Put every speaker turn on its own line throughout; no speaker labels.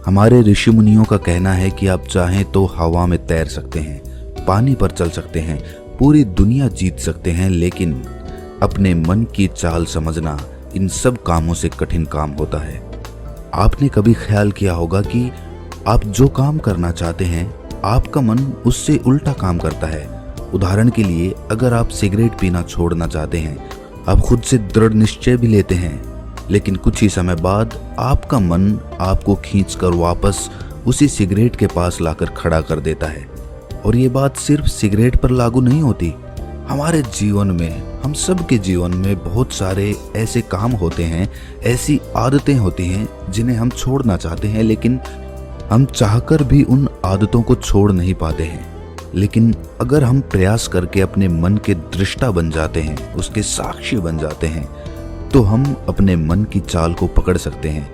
हमारे ऋषि मुनियों का कहना है कि आप चाहें तो हवा में तैर सकते हैं, पानी पर चल सकते हैं, पूरी दुनिया जीत सकते हैं, लेकिन अपने मन की चाल समझना इन सब कामों से कठिन काम होता है। आपने कभी ख्याल किया होगा कि आप जो काम करना चाहते हैं आपका मन उससे उल्टा काम करता है। उदाहरण के लिए, अगर आप सिगरेट पीना छोड़ना चाहते हैं, आप खुद से दृढ़ निश्चय भी लेते हैं, लेकिन कुछ ही समय बाद आपका मन आपको खींचकर वापस उसी सिगरेट के पास लाकर खड़ा कर देता है। और ये बात सिर्फ सिगरेट पर लागू नहीं होती। हमारे जीवन में, हम सब के जीवन में बहुत सारे ऐसे काम होते हैं, ऐसी आदतें होती हैं जिन्हें हम छोड़ना चाहते हैं, लेकिन हम चाहकर भी उन आदतों को छोड़ नहीं पाते हैं। लेकिन अगर हम प्रयास करके अपने मन के दृष्टा बन जाते हैं, उसके साक्षी बन जाते हैं, तो हम अपने मन की चाल को पकड़ सकते हैं।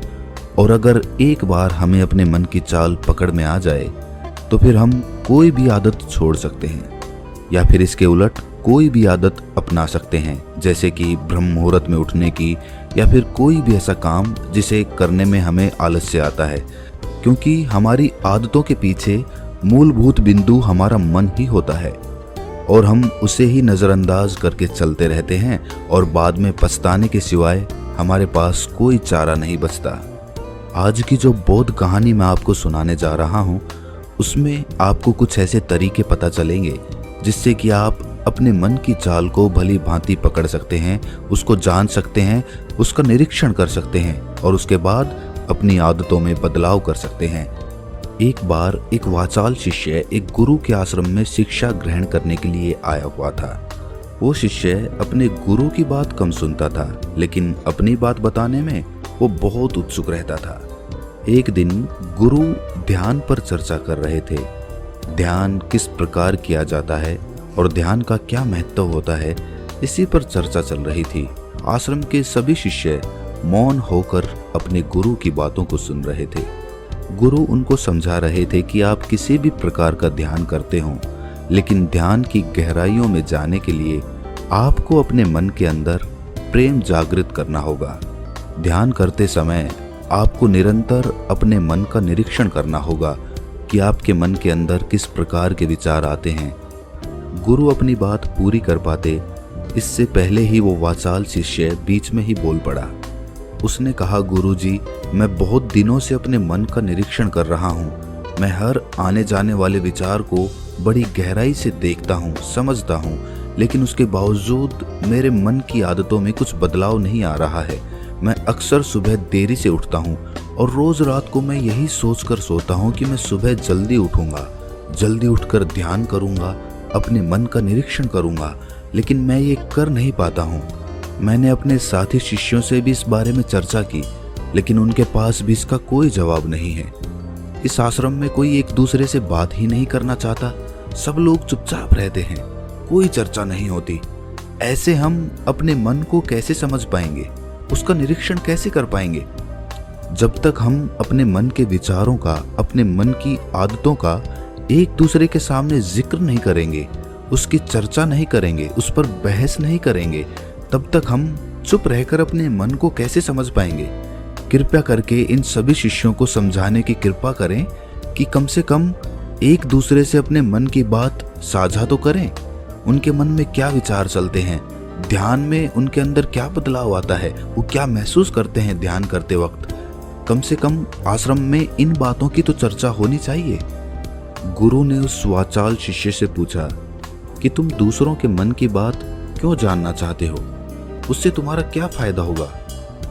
और अगर एक बार हमें अपने मन की चाल पकड़ में आ जाए तो फिर हम कोई भी आदत छोड़ सकते हैं, या फिर इसके उलट कोई भी आदत अपना सकते हैं, जैसे कि ब्रह्म मुहूर्त में उठने की, या फिर कोई भी ऐसा काम जिसे करने में हमें आलस्य आता है, क्योंकि हमारी आदतों के पीछे मूलभूत बिंदु हमारा मन ही होता है और हम उसे ही नज़रअंदाज करके चलते रहते हैं और बाद में पछताने के सिवाय हमारे पास कोई चारा नहीं बचता। आज की जो बोध कहानी मैं आपको सुनाने जा रहा हूँ, उसमें आपको कुछ ऐसे तरीके पता चलेंगे जिससे कि आप अपने मन की चाल को भली भांति पकड़ सकते हैं, उसको जान सकते हैं, उसका निरीक्षण कर सकते हैं और उसके बाद अपनी आदतों में बदलाव कर सकते हैं। एक बार एक वाचाल शिष्य एक गुरु के आश्रम में शिक्षा ग्रहण करने के लिए आया हुआ था। वो शिष्य अपने गुरु की बात कम सुनता था, लेकिन अपनी बात बताने में वो बहुत उत्सुक रहता था। एक दिन गुरु ध्यान पर चर्चा कर रहे थे। ध्यान किस प्रकार किया जाता है और ध्यान का क्या महत्व होता है, इसी पर चर्चा चल रही थी। आश्रम के सभी शिष्य मौन होकर अपने गुरु की बातों को सुन रहे थे। गुरु उनको समझा रहे थे कि आप किसी भी प्रकार का ध्यान करते हो, लेकिन ध्यान की गहराइयों में जाने के लिए आपको अपने मन के अंदर प्रेम जागृत करना होगा। ध्यान करते समय आपको निरंतर अपने मन का निरीक्षण करना होगा कि आपके मन के अंदर किस प्रकार के विचार आते हैं। गुरु अपनी बात पूरी कर पाते इससे पहले ही वो वाचाल शिष्य बीच में ही बोल पड़ा। उसने कहा, गुरुजी, मैं बहुत दिनों से अपने मन का निरीक्षण कर रहा हूँ। मैं हर आने जाने वाले विचार को बड़ी गहराई से देखता हूँ, समझता हूँ, लेकिन उसके बावजूद मेरे मन की आदतों में कुछ बदलाव नहीं आ रहा है। मैं अक्सर सुबह देरी से उठता हूँ और रोज रात को मैं यही सोचकर सोता हूँ कि मैं सुबह जल्दी उठूंगा, जल्दी उठकर ध्यान करूंगा, अपने मन का निरीक्षण करूंगा, लेकिन मैं ये कर नहीं पाता हूँ। मैंने अपने साथी शिष्यों से भी इस बारे में चर्चा की, लेकिन उनके पास भी इसका कोई जवाब नहीं है। इस आश्रम में कोई एक दूसरे से बात ही नहीं करना चाहता। सब लोग चुपचाप रहते हैं, कोई चर्चा नहीं होती। ऐसे हम अपने मन को कैसे समझ पाएंगे, उसका निरीक्षण कैसे कर पाएंगे? जब तक हम अपने मन के विचारों का, अपने मन की आदतों का एक दूसरे के सामने जिक्र नहीं करेंगे, उसकी चर्चा नहीं करेंगे, उस पर बहस नहीं करेंगे, तब तक हम चुप रहकर अपने मन को कैसे समझ पाएंगे? कृपया करके इन सभी शिष्यों को समझाने की कृपा करें कि कम से कम एक दूसरे से अपने मन की बात साझा तो करें। उनके मन में क्या विचार चलते हैं, ध्यान में उनके अंदर क्या बदलाव आता है, वो क्या महसूस करते हैं ध्यान करते वक्त। कम से कम आश्रम में इन बातों की तो चर्चा होनी चाहिए। गुरु ने उस वाचाल शिष्य से पूछा कि तुम दूसरों के मन की बात क्यों जानना चाहते हो? उससे तुम्हारा क्या फायदा होगा?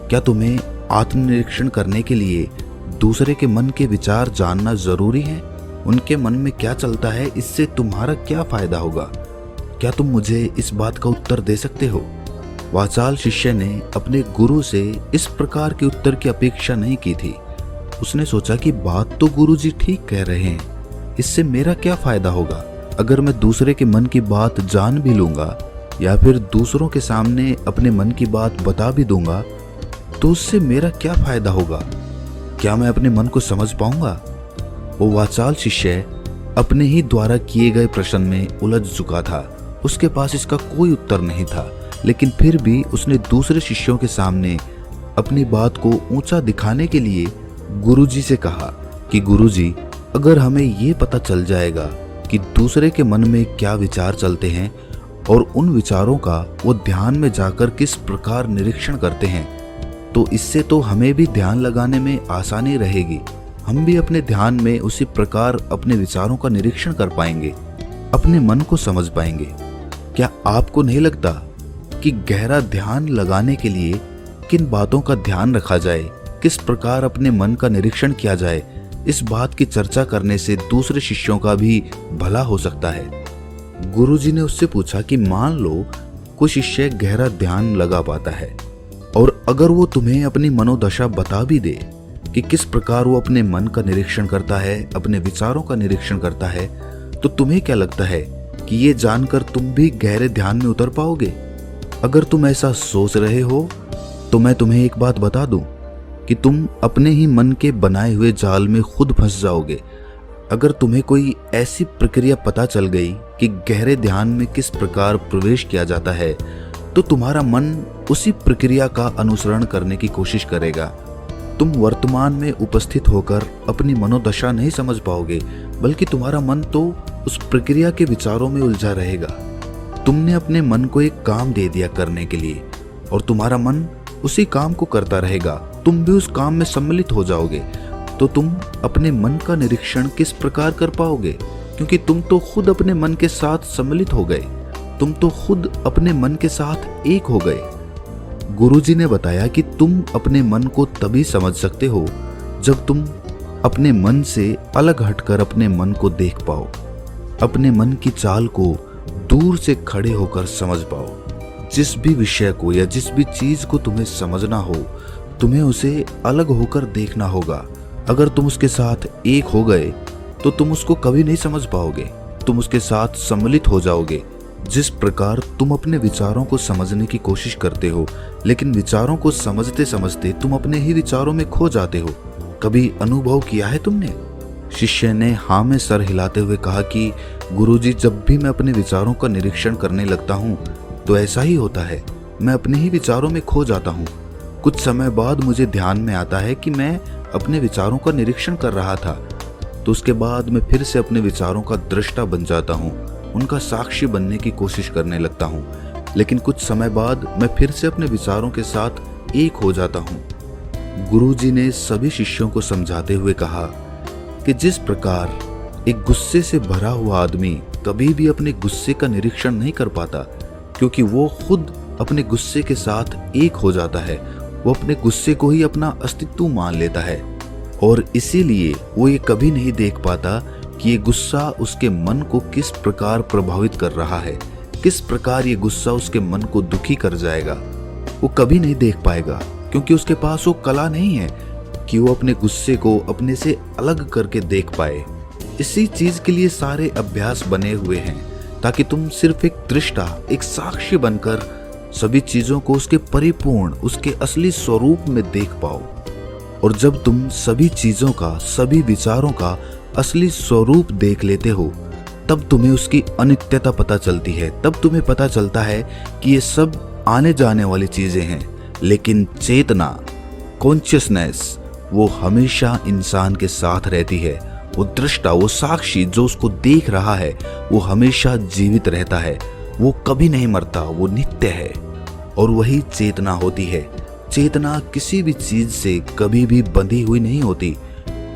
क्या तुम्हें आत्मनिरीक्षण करने के लिए दूसरे के मन के विचार जानना जरूरी है? उनके मन में क्या चलता है, इससे तुम्हारा क्या फायदा होगा? क्या तुम मुझे इस बात का उत्तर दे सकते हो? वाचाल शिष्य ने अपने गुरु से इस प्रकार के उत्तर की अपेक्षा नहीं की थी। उसने सोचा कि बात तो गुरुजी ठीक कह रहे हैं, इससे मेरा क्या फायदा होगा? अगर मैं दूसरे के मन की बात जान भी लूंगा या फिर दूसरों के सामने अपने मन की बात बता भी दूंगा, तो उससे मेरा क्या फायदा होगा? क्या मैं अपने मन को समझ पाऊंगा? वो वाचाल शिष्य अपने ही द्वारा किए गए प्रश्न में उलझ चुका था। उसके पास इसका कोई उत्तर नहीं था, लेकिन फिर भी उसने दूसरे शिष्यों के सामने अपनी बात को ऊंचा दिखाने के लिए गुरुजी से कहा कि गुरुजी, अगर हमें ये पता चल जाएगा कि दूसरे के मन में क्या विचार चलते हैं और उन विचारों का वो ध्यान में जाकर किस प्रकार निरीक्षण करते हैं, तो इससे तो हमें भी ध्यान लगाने में आसानी रहेगी। हम भी अपने ध्यान में उसी प्रकार अपने विचारों का निरीक्षण कर पाएंगे, अपने मन को समझ पाएंगे। क्या आपको नहीं लगता कि गहरा ध्यान लगाने के लिए किन बातों का ध्यान रखा जाए, किस प्रकार अपने मन का निरीक्षण किया जाए, इस बात की चर्चा करने से दूसरे शिष्यों का भी भला हो सकता है। गुरुजी ने उससे पूछा कि मान लो कोई शिष्य गहरा ध्यान लगा पाता है और अगर वो तुम्हें अपनी मनोदशा बता भी दे कि किस प्रकार वो अपने मन का निरीक्षण करता है, अपने विचारों का निरीक्षण करता है, तो तुम्हें क्या लगता है कि ये जानकर तुम भी गहरे ध्यान में उतर पाओगे? अगर तुम ऐसा सोच रहे हो तो मैं तुम्हें एक बात बता दूं कि तुम अपने ही मन के बनाए हुए जाल में खुद फंस जाओगे। अगर तुम्हें कोई ऐसी प्रक्रिया पता चल गई कि गहरे ध्यान में किस प्रकार प्रवेश किया जाता है, तो तुम्हारा मन उसी प्रक्रिया का अनुसरण करने की कोशिश करेगा। तुम वर्तमान में उपस्थित होकर अपनी मनोदशा नहीं समझ पाओगे, बल्कि तुम्हारा मन तो उस प्रक्रिया के विचारों में उलझा रहेगा। तुमने अपने मन को एक काम दे दिया करने के लिए और तुम्हारा मन उसी काम को करता रहेगा। तुम भी उस काम में सम्मिलित हो जाओगे, तो तुम अपने मन का निरीक्षण किस प्रकार कर पाओगे? क्योंकि तुम तो खुद अपने मन के साथ सम्मिलित हो गए, तुम तो खुद अपने मन के साथ एक हो गए। गुरुजी ने बताया कि तुम अपने मन को तभी समझ सकते हो जब तुम अपने मन से अलग हटकर अपने मन को देख पाओ, अपने मन की चाल को दूर से खड़े होकर समझ पाओ। जिस भी विषय को या जिस भी चीज को तुम्हें समझना हो, तुम्हें उसे अलग होकर देखना होगा। अगर तुम उसके साथ एक हो गए तो तुम उसको कभी नहीं समझ पाओगे, तुम उसके साथ सम्मिलित हो जाओगे। जिस प्रकार तुम अपने विचारों को समझने की कोशिश करते हो, लेकिन विचारों को समझते समझते तुम अपने ही विचारों में खो जाते हो, कभी अनुभव किया है तुमने? शिष्य ने हाँ में सर हिलाते हुए कहा कि गुरुजी, जब भी मैं अपने विचारों का निरीक्षण करने लगता हूँ तो ऐसा ही होता है, मैं अपने ही विचारों में खो जाता हूँ। कुछ समय बाद मुझे ध्यान में आता है कि मैं अपने विचारों का निरीक्षण कर रहा था, तो उसके बाद मैं फिर से अपने विचारों का दृष्टा बन जाता हूँ, उनका साक्षी बनने की कोशिश करने लगता हूँ। लेकिन कुछ समय बाद मैं फिर से अपने विचारों के साथ एक हो जाता हूँ। गुरुजी ने सभी शिष्यों को समझाते हुए कहा कि जिस प्रकार एक गुस्से से भरा हुआ आदमी कभी भी अपने गुस्से का निरीक्षण नहीं कर पाता, क्योंकि वो खुद अपने गुस्से के साथ एक हो जाता है, वो अपने गुस्से को ही अपना अस्तित्व मान लेता है और इसीलिए वो ये कभी नहीं देख पाता कि ये गुस्सा उसके मन को किस प्रकार प्रभावित कर रहा है, किस प्रकार ये गुस्सा उसके मन को दुखी कर जाएगा। वो कभी नहीं देख पाएगा, क्योंकि उसके पास वो कला नहीं है कि वो अपने गुस्से को अपने से अलग करके देख पाए। इसी चीज के लिए सारे अभ्यास बने हुए हैं, ताकि तुम सिर्फ एक दृष्टा, एक साक्षी बनकर सभी चीजों को उसके परिपूर्ण, उसके असली स्वरूप में देख पाओ। और जब तुम सभी चीजों का, सभी विचारों का असली स्वरूप देख लेते हो, तब तुम्हें उसकी अनित्यता पता चलती है। तब तुम्हें पता चलता है कि ये सब आने जाने वाली चीजें हैं, लेकिन चेतना, कॉन्शियसनेस, वो हमेशा इंसान के साथ रहती है। वो दृष्टा, वो साक्षी जो उसको देख रहा है, वो हमेशा जीवित रहता है, वो कभी नहीं मरता, वो नित्य है। और वही चेतना होती है। चेतना किसी भी चीज से कभी भी बंधी हुई नहीं होती।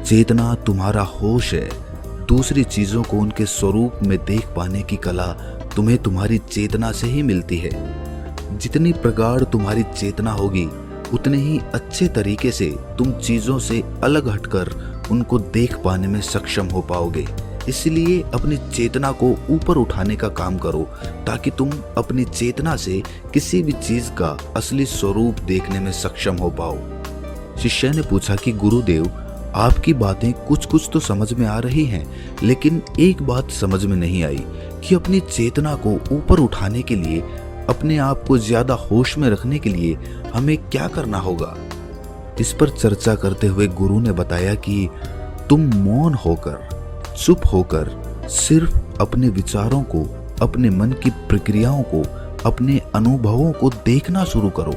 चेतना तुम्हारा होश है। दूसरी चीजों को उनके स्वरूप में देख पाने की कला तुम्हें तुम्हारी चेतना से ही मिलती है। जितनी प्रगाढ़ तुम्हारी चेतना होगी, उतने ही अच्छे तरीके से तुम चीजों से अलग हटकर उनको देख पाने में सक्षम हो पाओगे। इसलिए अपनी चेतना को ऊपर उठाने का काम करो, ताकि तुम अपनी चेतना से किसी भी चीज का असली स्वरूप देखने में सक्षम हो पाओ। शिष्य ने पूछा कि गुरुदेव, आपकी बातें कुछ कुछ तो समझ में आ रही हैं, लेकिन एक बात समझ में नहीं आई कि अपनी चेतना को ऊपर उठाने के लिए, अपने आप को ज्यादा होश में रखने के लिए हमें क्या करना होगा। इस पर चर्चा करते हुए गुरु ने बताया कि तुम मौन होकर, चुप होकर सिर्फ अपने विचारों को, अपने मन की प्रक्रियाओं को, अपने अनुभवों को देखना शुरू करो।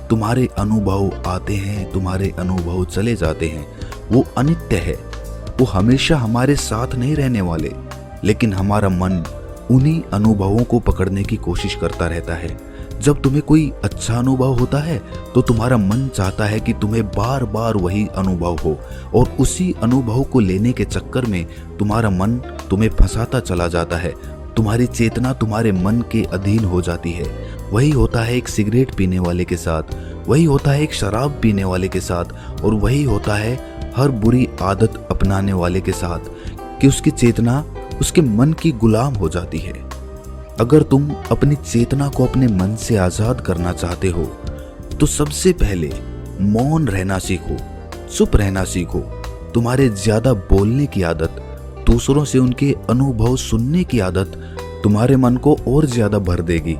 तुम्हारे अनुभव आते हैं, तुम्हारे अनुभव चले जाते हैं, वो अनित्य है। वो हमेशा हमारे साथ नहीं रहने वाले, लेकिन हमारा मन उन्हीं अनुभवों को पकड़ने की कोशिश करता रहता है। जब तुम्हें कोई अच्छा अनुभव होता है तो तुम्हारा मन चाहता है कि तुम्हें बार बार वही अनुभव हो, और उसी अनुभव को लेने के चक्कर में तुम्हारा मन तुम्हें फंसाता चला जाता है। तुम्हारी चेतना तुम्हारे मन के अधीन हो जाती है। वही होता है एक सिगरेट पीने वाले के साथ, वही होता है एक शराब पीने वाले के साथ, और वही होता है हर बुरी आदत अपनाने वाले के साथ, कि उसकी चेतना उसके मन की गुलाम हो जाती है। अगर तुम अपनी चेतना को अपने मन से आजाद करना चाहते हो तो सबसे पहले मौन रहना सीखो, चुप रहना सीखो। तुम्हारे ज्यादा बोलने की आदत, दूसरों से उनके अनुभव सुनने की आदत तुम्हारे मन को और ज्यादा भर देगी।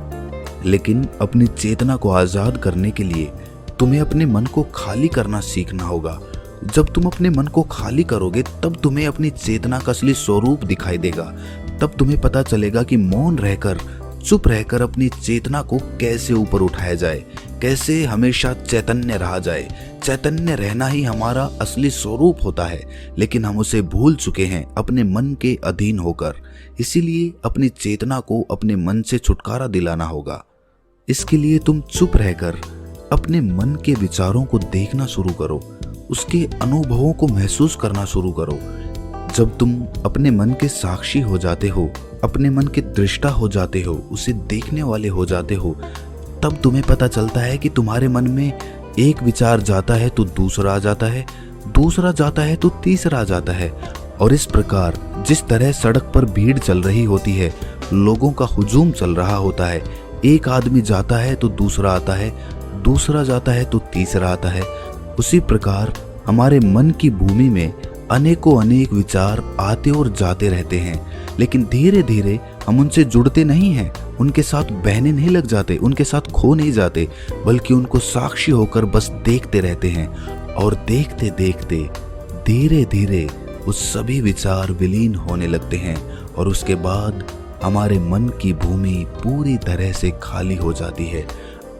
लेकिन अपनी चेतना को आजाद करने के लिए तुम्हें अपने मन को खाली करना सीखना होगा। जब तुम अपने मन को खाली करोगे तब तुम्हें अपनी चेतना का असली स्वरूप दिखाई देगा। तब तुम्हें पता चलेगा कि मौन रहकर, चुप रहकर अपनी चेतना को कैसे ऊपर उठाया जाए, कैसे हमेशा चैतन्य रहा जाए। चैतन्य रहना ही हमारा असली स्वरूप होता है, लेकिन हम उसे भूल चुके हैं अपने मन के अधीन होकर। इसीलिए अपनी चेतना को अपने मन से छुटकारा दिलाना होगा। इसके लिए तुम चुप रहकर अपने मन के विचारों को देखना शुरू करो, उसके अनुभवों को महसूस करना शुरू करो। जब तुम अपने मन के साक्षी हो जाते हो, अपने मन के दृष्टा हो जाते हो, उसे देखने वाले हो जाते हो, तब तुम्हें पता चलता है कि तुम्हारे मन में एक विचार जाता है तो दूसरा आ जाता है, दूसरा जाता है तो तीसरा आ जाता है। और इस प्रकार जिस तरह सड़क पर भीड़ चल रही होती है, लोगों का हुजूम चल रहा होता है, एक आदमी जाता है तो दूसरा आता है, दूसरा जाता है तो तीसरा आता है, उसी प्रकार हमारे मन की भूमि में अनेकों अनेक विचार आते और जाते रहते हैं। लेकिन धीरे धीरे हम उनसे जुड़ते नहीं हैं, उनके साथ बहने नहीं लग जाते, उनके साथ खो नहीं जाते, बल्कि उनको साक्षी होकर बस देखते रहते हैं। और देखते देखते धीरे धीरे वो सभी विचार विलीन होने लगते हैं, और उसके बाद हमारे मन की भूमि पूरी तरह से खाली हो जाती है।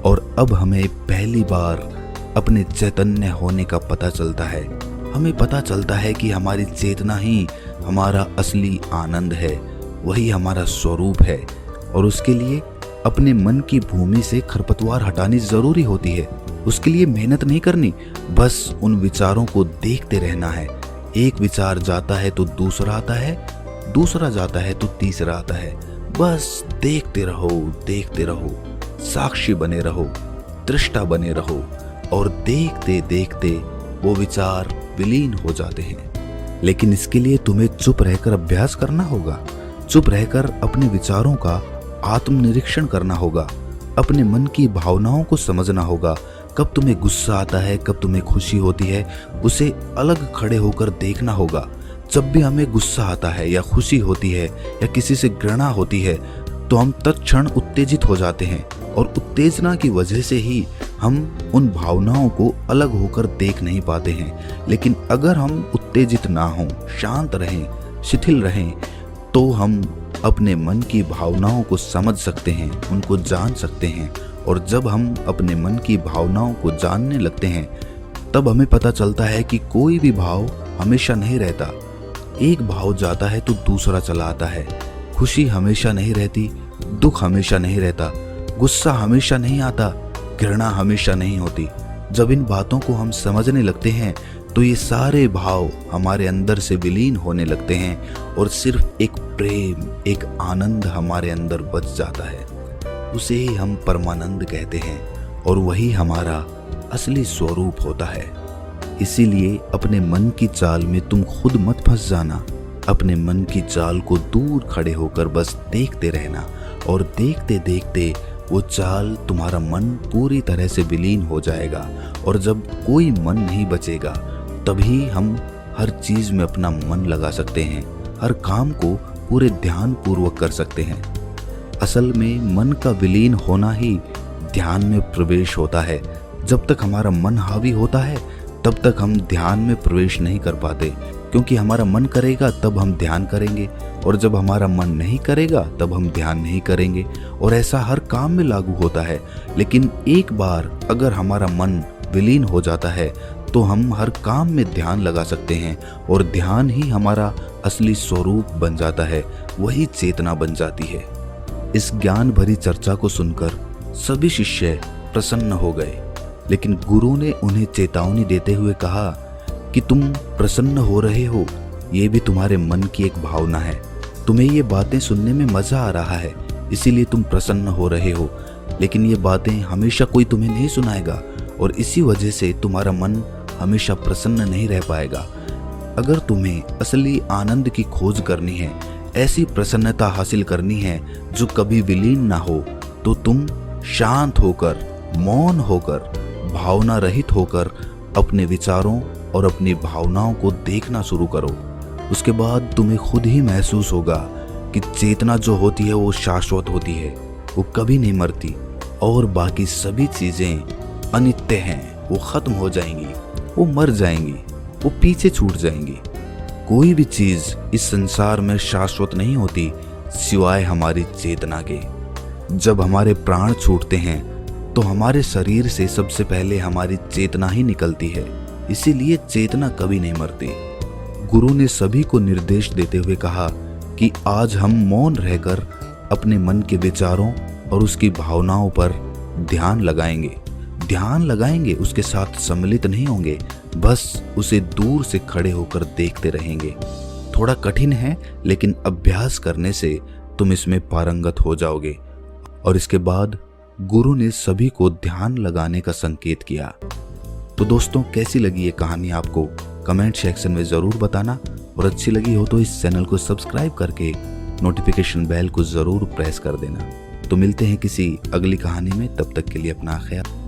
और अब हमें पहली बार अपने चैतन्य होने का पता चलता है। हमें पता चलता है कि हमारी चेतना ही हमारा असली आनंद है, वही हमारा स्वरूप है। और उसके लिए अपने मन की भूमि से खरपतवार हटानी जरूरी होती है। उसके लिए मेहनत नहीं करनी, बस उन विचारों को देखते रहना है। एक विचार जाता है तो दूसरा आता है, दूसरा जाता है तो तीसरा आता है। बस देखते रहो, देखते रहो, साक्षी बने रहो, दृष्टा बने रहो, और देखते देखते वो विचार विलीन हो जाते हैं। लेकिन इसके लिए तुम्हें चुप रहकर अभ्यास करना होगा। चुप रहकर अपने विचारों का आत्मनिरीक्षण करना होगा, अपने मन की भावनाओं को समझना होगा। कब तुम्हें गुस्सा आता है, कब तुम्हें खुशी होती है, उसे अलग खड़े होकर देखना होगा। जब भी हमें गुस्सा आता है या खुशी होती है या किसी से घृणा होती है तो हम तत्क्षण उत्तेजित हो जाते हैं, और उत्तेजना की वजह से ही हम उन भावनाओं को अलग होकर देख नहीं पाते हैं। लेकिन अगर हम उत्तेजित ना हों, शांत रहें, शिथिल रहें, तो हम अपने मन की भावनाओं को समझ सकते हैं, उनको जान सकते हैं। और जब हम अपने मन की भावनाओं को जानने लगते हैं तब हमें पता चलता है कि कोई भी भाव हमेशा नहीं रहता। एक भाव जाता है तो दूसरा चला आता है। खुशी हमेशा नहीं रहती, दुख हमेशा नहीं रहता, गुस्सा हमेशा नहीं आता, घृणा हमेशा नहीं होती। जब इन बातों को हम समझने लगते हैं तो ये सारे भाव हमारे अंदर से विलीन होने लगते हैं, और सिर्फ एक प्रेम, एक आनंद हमारे अंदर बच जाता है। उसे ही हम परमानंद कहते हैं, और वही हमारा असली स्वरूप होता है। इसीलिए अपने मन की चाल में तुम खुद मत फंस जाना। अपने मन की चाल को दूर खड़े होकर बस देखते रहना, और देखते देखते वो चाल, तुम्हारा मन पूरी तरह से विलीन हो जाएगा। और जब कोई मन नहीं बचेगा तभी हम हर चीज में अपना मन लगा सकते हैं, हर काम को पूरे ध्यान पूर्वक कर सकते हैं। असल में मन का विलीन होना ही ध्यान में प्रवेश होता है। जब तक हमारा मन हावी होता है तब तक हम ध्यान में प्रवेश नहीं कर पाते, क्योंकि हमारा मन करेगा तब हम ध्यान करेंगे, और जब हमारा मन नहीं करेगा तब हम ध्यान नहीं करेंगे। और ऐसा हर काम में लागू होता है। लेकिन एक बार अगर हमारा मन विलीन हो जाता है तो हम हर काम में ध्यान लगा सकते हैं और ध्यान ही हमारा असली स्वरूप बन जाता है, वही चेतना बन जाती है। इस ज्ञान भरी चर्चा को सुनकर सभी शिष्य प्रसन्न हो गए, लेकिन गुरु ने उन्हें चेतावनी देते हुए कहा कि तुम प्रसन्न हो रहे हो, ये भी तुम्हारे मन की एक भावना है। तुम्हें ये बातें सुनने में मजा आ रहा है, इसीलिए तुम प्रसन्न हो रहे हो, लेकिन ये बातें हमेशा कोई तुम्हें नहीं सुनाएगा और इसी वजह से तुम्हारा मन हमेशा प्रसन्न नहीं रह पाएगा। अगर तुम्हें असली आनंद की खोज करनी है, ऐसी प्रसन्नता हासिल करनी है जो कभी विलीन ना हो, तो तुम शांत होकर, मौन होकर, भावना रहित होकर अपने विचारों और अपनी भावनाओं को देखना शुरू करो। उसके बाद तुम्हें खुद ही महसूस होगा कि चेतना जो होती है वो शाश्वत होती है, वो कभी नहीं मरती और बाकी सभी चीजें अनित्य हैं, वो खत्म हो जाएंगी, वो मर जाएंगी, वो पीछे छूट जाएंगी। कोई भी चीज इस संसार में शाश्वत नहीं होती सिवाय हमारी चेतना के। जब हमारे प्राण छूटते हैं तो हमारे शरीर से सबसे पहले हमारी चेतना ही निकलती है, इसीलिए चेतना कभी नहीं मरती। गुरु ने सभी को निर्देश देते हुए कहा कि आज हम मौन रहकर अपने मन के विचारों और उसकी भावनाओं पर ध्यान लगाएंगे, उसके साथ सम्मिलित नहीं होंगे, बस उसे दूर से खड़े होकर देखते रहेंगे। थोड़ा कठिन है, लेकिन अभ्यास करने से तुम इसमें पारंगत हो जाओगे। और इसके बाद गुरु ने सभी को ध्यान लगाने का संकेत किया। तो दोस्तों, कैसी लगी ये कहानी आपको कमेंट सेक्शन में ज़रूर बताना, और अच्छी लगी हो तो इस चैनल को सब्सक्राइब करके नोटिफिकेशन बेल को ज़रूर प्रेस कर देना। तो मिलते हैं किसी अगली कहानी में, तब तक के लिए अपना ख्याल।